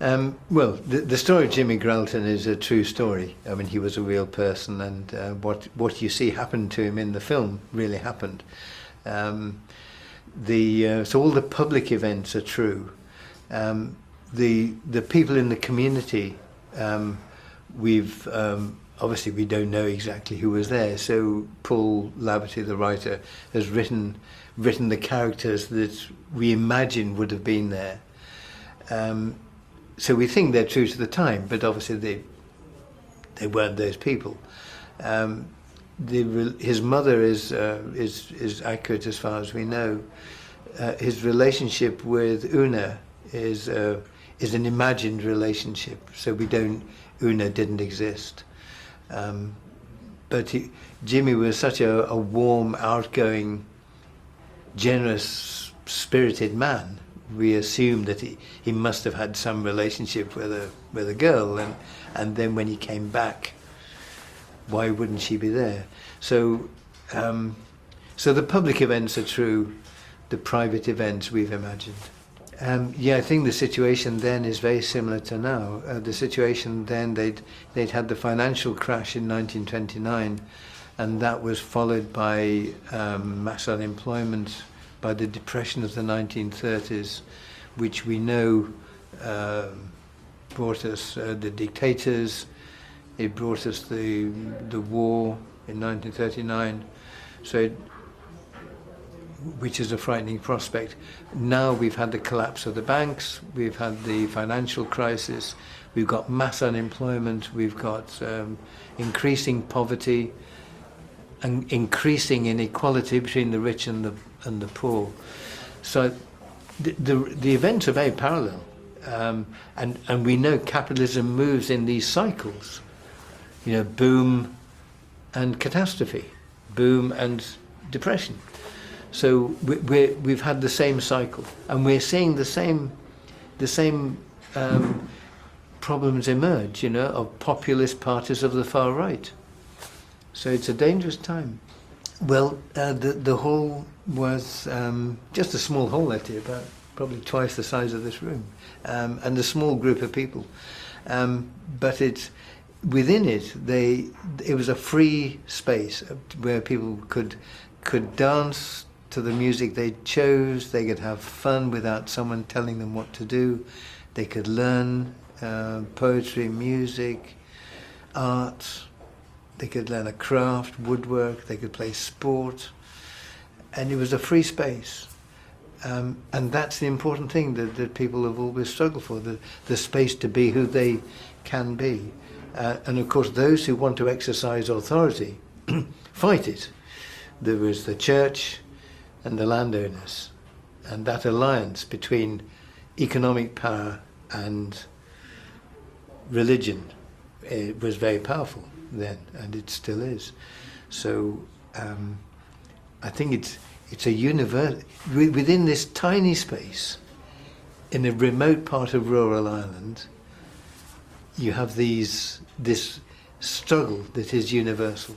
Well, the story of Jimmy Gralton is a true story. I mean, he was a real person, and what you see happened to him in the film really happened. So all the public events are true. The people in the community, we've obviously we don't know exactly who was there. So Paul Laverty, the writer, has written the characters that we imagine would have been there. So we think they're true to the time, but obviously they weren't those people. His mother is accurate as far as we know. His relationship with Una is an imagined relationship, so Una didn't exist. But Jimmy was such a warm, outgoing, generous, spirited man. We assumed that he must have had some relationship with a girl, and then when he came back, why wouldn't she be there? So the public events are true, the private events we've imagined. Yeah, I think the situation then is very similar to now. The situation then, they'd had the financial crash in 1929, and that was followed by mass unemployment, by the depression of the 1930s, which we know brought us the dictators. It brought us the war in 1939. So, which is a frightening prospect. Now we've had the collapse of the banks, we've had the financial crisis, we've got mass unemployment, we've got increasing poverty and increasing inequality between the rich and the poor. So the events are very parallel, and we know capitalism moves in these cycles. You know, boom and catastrophe, boom and depression. So we've had the same cycle, and we're seeing the same problems emerge, you know, of populist parties of the far right. So it's a dangerous time. Well, the hall was just a small hall, actually, about probably twice the size of this room, and a small group of people. But within it, it was a free space where people could dance to the music they chose. They could have fun without someone telling them what to do. They could learn poetry, music, art. They could learn a craft, woodwork. They could play sport. And it was a free space. And that's the important thing that people have always struggled for, the space to be who they can be. And of course, those who want to exercise authority fight it. There was the church and the landowners, and that alliance between economic power and religion, it was very powerful then, and it still is. So I think it's a universe within this tiny space in a remote part of rural Ireland. You have this struggle that is universal.